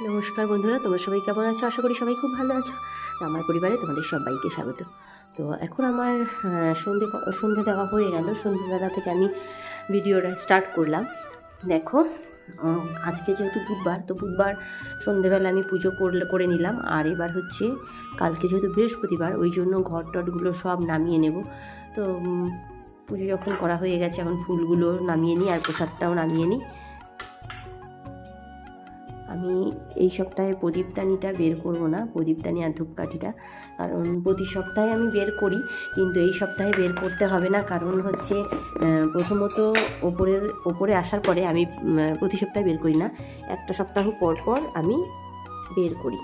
নমস্কার বন্ধুরা, তোমরা সবাই কেমন আছো? আশা করি সবাই খুব ভালো আছো। আমার পরিবারে তোমাদের সবাইকে স্বাগত। তো এখন আমার সন্ধে দেওয়া হয়ে গেল। সন্ধ্যেবেলা থেকে আমি ভিডিওটা স্টার্ট করলাম। দেখো, আজকে যেহেতু বুধবার, তো বুধবার সন্ধেবেলা আমি পুজো করে নিলাম। আর এবার হচ্ছে কালকে যেহেতু বৃহস্পতিবার, ওই জন্য ঘর টটগুলো সব নামিয়ে নেব। তো পুজো যখন করা হয়ে গেছে, এখন ফুলগুলো নামিয়ে নিই আর প্রসাদটাও নামিয়ে নিই। আমি এই সপ্তাহে প্রদীপদানিটা বের করব না, প্রদীপদানি আর ধূপকাঠিটা, কারণ প্রতি সপ্তাহে আমি বের করি, কিন্তু এই সপ্তাহে বের করতে হবে না। কারণ হচ্ছে প্রথমত ওপরে আসার পরে আমি প্রতি সপ্তাহে বের করি না, একটা সপ্তাহ পর পর আমি বের করি।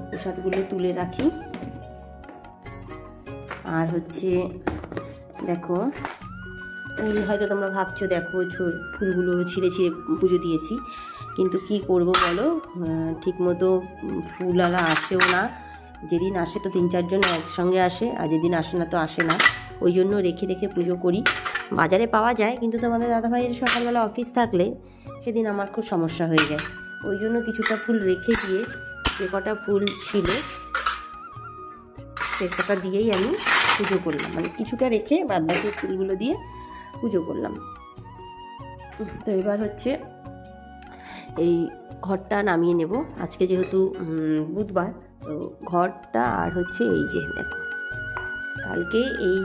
প্রসাদগুলো তুলে রাখি। আর হচ্ছে দেখো, হয়তো তোমরা ভাবছো, দেখো ফুলগুলো ছিঁড়ে পুজো দিয়েছি, কিন্তু কি করব বলো, ঠিকমতো ফুলওয়ালা আসেও না। যেদিন আসে তো 3-4 জন একসঙ্গে আসে, আর যেদিন আসে না তো আসে না। ওই জন্য রেখে রেখে পুজো করি। বাজারে পাওয়া যায়, কিন্তু তোমাদের দাদাভাইয়ের সকালবেলা অফিস থাকলে সেদিন আমার খুব সমস্যা হয়ে যায়। ওই জন্য কিছুটা ফুল রেখে দিয়ে, যে কটা ফুল ছিল সে কটা দিয়েই আমি পুজো করলাম, মানে কিছুটা রেখে বাদ বাকি ফুলগুলো দিয়ে পুজো করলাম। তো এবার হচ্ছে এই ঘরটা নামিয়ে নেব। আজকে যেহেতু বুধবার, তো ঘরটা আর হচ্ছে এই যে দেখো, কালকে এই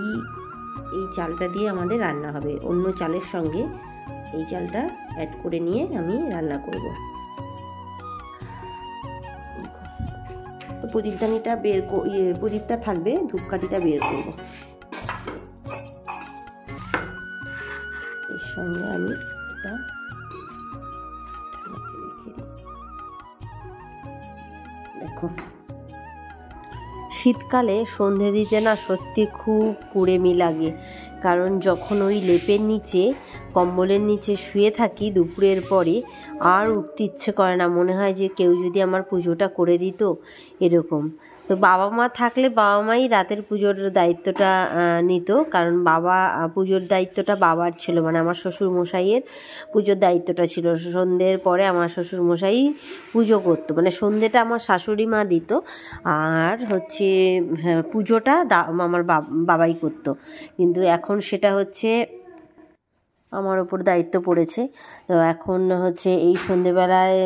চালটা দিয়ে আমাদের রান্না হবে। অন্য চালের সঙ্গে এই চালটা অ্যাড করে নিয়ে আমি রান্না করব। তো প্রদীপদানিটা প্রদীপটা থাকবে, ধূপকাঠিটা বের করব। এর সঙ্গে আমি এটা দেখো, শীতকালে সন্ধে দিতে না সত্যি খুব কুড়েমি লাগে। কারণ যখন ওই লেপের নিচে, কম্বলের নিচে শুয়ে থাকি দুপুরের পরে, আর উঠতে ইচ্ছে করে না। মনে হয় যে কেউ যদি আমার পুজোটা করে দিত, এরকম। তো বাবা মা থাকলে বাবা মাই রাতের পুজোর দায়িত্বটা নিত, কারণ পুজোর দায়িত্বটা বাবার ছিল, মানে আমার শ্বশুর মশাইয়ের পুজোর দায়িত্বটা ছিল। সন্ধ্যের পরে আমার শ্বশুর মশাই পুজো করতো, মানে সন্ধ্যেটা আমার শাশুড়ি মা দিত, আর হচ্ছে পুজোটা আমার বাবাই করতো। কিন্তু এখন সেটা হচ্ছে আমার ওপর দায়িত্ব পড়েছে। তো এখন হচ্ছে এই সন্ধেবেলায়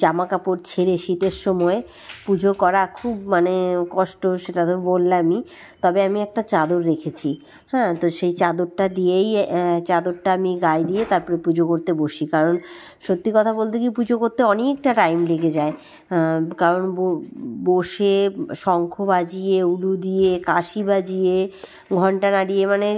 জামা কাপড় ছেড়ে শীতের সময় পুজো করা খুব মানে কষ্ট, সেটা তো বললামই। তবে আমি একটা চাদর রেখেছি, হ্যাঁ, তো সেই চাদরটা দিয়েই চাদরটা আমি গায়ে দিয়ে তারপরে পুজো করতে বসি। কারণ সত্যি কথা বলতে কি, পুজো করতে অনেকটা টাইম লেগে যায়। কারণ বসে শঙ্খ বাজিয়ে, উলু দিয়ে, কাশি বাজিয়ে, ঘণ্টা নাড়িয়ে, মানে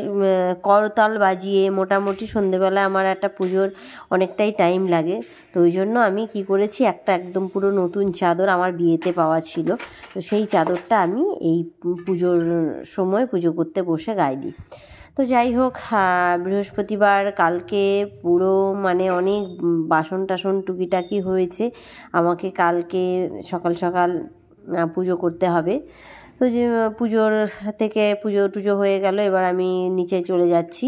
করতাল বাজিয়ে মোটামুটি সন্ধেবেলা আমার একটা পুজোর অনেকটাই টাইম লাগে। তো ওই জন্য আমি কি করেছি, একটা একদম পুরো নতুন চাদর আমার বিয়েতে পাওয়া ছিল, তো সেই চাদরটা আমি এই পুজোর সময় পুজো করতে বসে গায়ে দিই। তো যাই হোক, বৃহস্পতিবার কালকে পুরো মানে অনেক বাসন টাসন টুকিটাকি হয়েছে। আমাকে কালকে সকাল সকাল পুজো করতে হবে। তো যে পুজো টুজো হয়ে গেল, এবার আমি নিচে চলে যাচ্ছি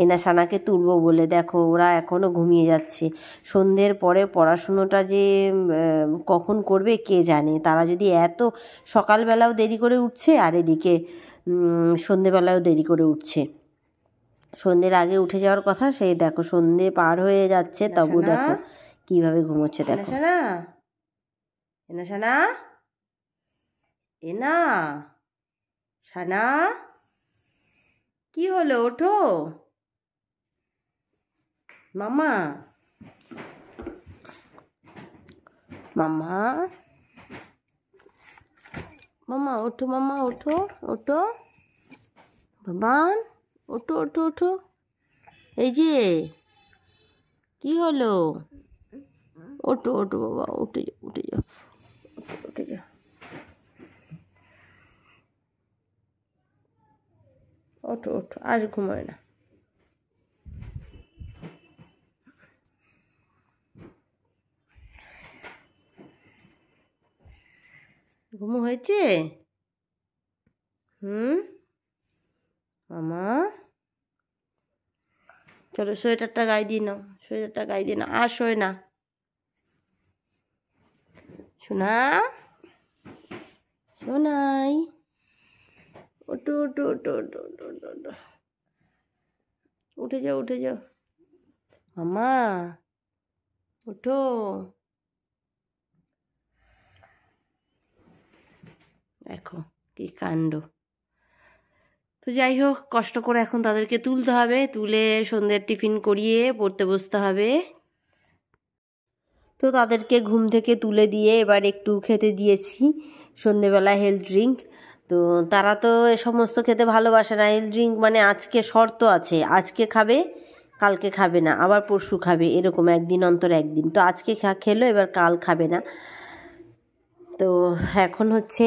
এনা সানাকে তুলবো বলে। দেখো, ওরা এখনও ঘুমিয়ে যাচ্ছে। সন্ধ্যের পরে পড়াশুনোটা যে কখন করবে কে জানে। তারা যদি এত সকালবেলাও দেরি করে উঠছে, আর এদিকে সন্ধেবেলাও দেরি করে উঠছে। সন্ধ্যের আগে উঠে যাওয়ার কথা, সেই দেখো সন্ধে পার হয়ে যাচ্ছে, তবু দেখো কীভাবে ঘুমোচ্ছে। দেখো, এনা সানা, এনা সানা, কি হলো, ওঠো মামা, মামা, মামা ওঠো, মামা ওঠো, ওঠো বাবান, ওঠো ওঠো ওঠো। এই যে কি হলো, ওঠো ওঠো বাবা, উঠে যাও, উঠে যাও, উঠে যাও, ওঠো ওঠো, আর ঘুমায় না। ঘুমো হয়েছে? মামা চলো, সোয়েটারটা গায়ে দিয়ে নাও, সোয়েটারটা গায়ে দিয়ে নাও। আর শোয় না, সোনা, সোনাই, ওটো ওটো ওটো ওটো ওটো ওটো ওটো, উঠে যাও উঠে যাও মামা, ওঠো। দেখো কি কাণ্ড। তো যাই হোক, কষ্ট করে এখন তাদেরকে তুলতে হবে, তুলে সন্ধ্যের টিফিন করিয়ে পড়তে বসতে হবে। তো তাদেরকে ঘুম থেকে তুলে দিয়ে এবার একটু খেতে দিয়েছি সন্ধেবেলা হেলথ ড্রিঙ্ক। তো তারা তো এ সমস্ত খেতে ভালোবাসে না। হেলথ ড্রিঙ্ক মানে আজকে শর্ত আছে, আজকে খাবে, কালকে খাবে না, আবার পরশু খাবে, এরকম একদিন অন্তর একদিন। তো আজকে খেলো, এবার কাল খাবে না। তো এখন হচ্ছে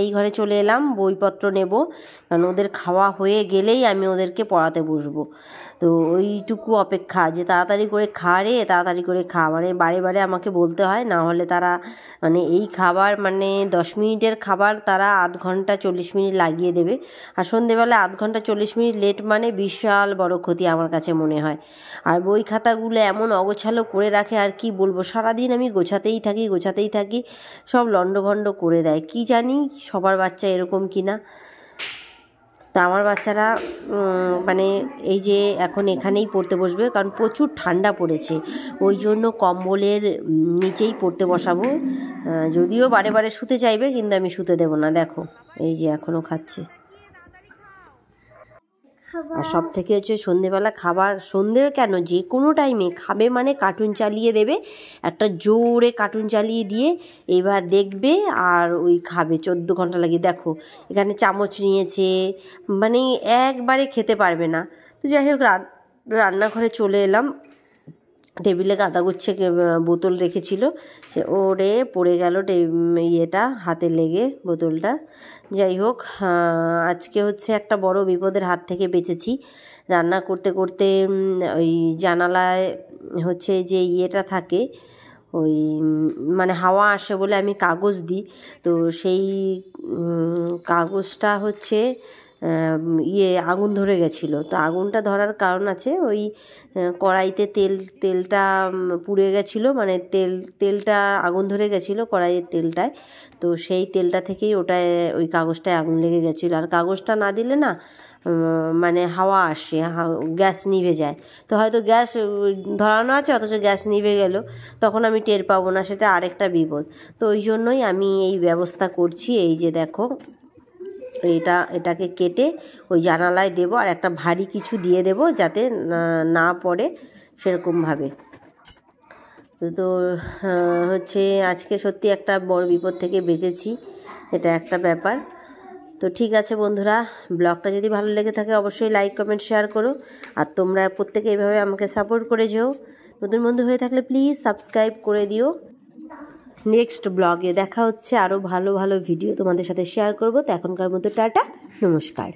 এই ঘরে চলে এলাম, বইপত্র নেব, কারণ ওদের খাওয়া হয়ে গেলেই আমি ওদেরকে পড়াতে বসবো। তো ওইটুকু অপেক্ষা যে তাড়াতাড়ি করে খা রে, তাড়াতাড়ি করে খা, মানে বারে বারে আমাকে বলতে হয়, না হলে তারা মানে এই খাবার মানে 10 মিনিটের খাবার তারা আধ ঘন্টা 40 মিনিট লাগিয়ে দেবে। আর সন্ধেবেলা আধ ঘন্টা 40 মিনিট লেট মানে বিশাল বড় ক্ষতি আমার কাছে মনে হয়। আর বই খাতাগুলো এমন অগোছালো করে রাখে, আর কি বলবো, সারাদিন আমি গোছাতেই থাকি, সব লণ্ডভণ্ড করে দেয়। কি জানি সবার বাচ্চা এরকম কি না। তা আমার বাচ্চারা মানে এই যে এখন এখানেই পড়তে বসবে, কারণ প্রচুর ঠান্ডা পড়েছে, ওই জন্য কম্বলের নিচেই পড়তে বসাবো। যদিও বারে বারে শুতে চাইবে, কিন্তু আমি শুতে দেবো না। দেখো এই যে এখনও খাচ্ছে। আর সব থেকে হচ্ছে সন্ধেবেলা খাবার, সন্ধে কেন, যে কোনো টাইমে খাবে মানে কার্টুন চালিয়ে দেবে, একটা জোরে কার্টুন চালিয়ে দিয়ে এবার দেখবে আর ওই খাবে 14 ঘন্টা লাগিয়ে। দেখো এখানে চামচ নিয়েছে, মানে একবারে খেতে পারবে না। তো যাই হোক, রান্নাঘরে চলে এলাম, টেবিলে গাদা গুচ্ছে বোতল রেখেছিল, সে ওরে পড়ে গেল ইয়েটা হাতে লেগে বোতলটা। যাই হোক, আজকে হচ্ছে একটা বড় বিপদের হাত থেকে বেঁচেছি। রান্না করতে করতে ওই জানালায় হচ্ছে যে ইয়েটা থাকে, ওই মানে হাওয়া আসে বলে আমি কাগজ দিই, তো সেই কাগজটা হচ্ছে আগুন ধরে গেছিলো। তো আগুনটা ধরার কারণ আছে, ওই কড়াইতে তেলটা পুড়ে গেছিলো, মানে তেলটা আগুন ধরে গেছিলো কড়াইয়ের তেলটায়। তো সেই তেলটা থেকেই ওটায় ওই কাগজটায় আগুন লেগে গেছিলো। আর কাগজটা না দিলে না মানে হাওয়া আসে, গ্যাস নিভে যায়। তো হয়তো গ্যাস ধরানো আছে অথচ গ্যাস নিভে গেল, তখন আমি টের পাবো না, সেটা আরেকটা বিপদ। তো ওই জন্যই আমি এই ব্যবস্থা করছি। এই যে দেখো, এটাকে কেটে ওই জানালায় দেব, আর একটা ভারী কিছু দিয়ে দেব যাতে না পড়ে সেরকমভাবে। তো হচ্ছে আজকে সত্যি একটা বড় বিপদ থেকে বেঁচেছি, এটা একটা ব্যাপার। তো ঠিক আছে বন্ধুরা, ব্লগটা যদি ভালো লেগে থাকে অবশ্যই লাইক কমেন্ট শেয়ার করো, আর তোমরা প্রত্যেকে এইভাবে আমাকে সাপোর্ট করে যেও। নতুন বন্ধু হয়ে থাকলে প্লিজ সাবস্ক্রাইব করে দিও। নেক্সট ব্লগে দেখা হচ্ছে, আরও ভালো ভালো ভিডিও তোমাদের সাথে শেয়ার করবো। তো এখনকার মতো টাটা, নমস্কার।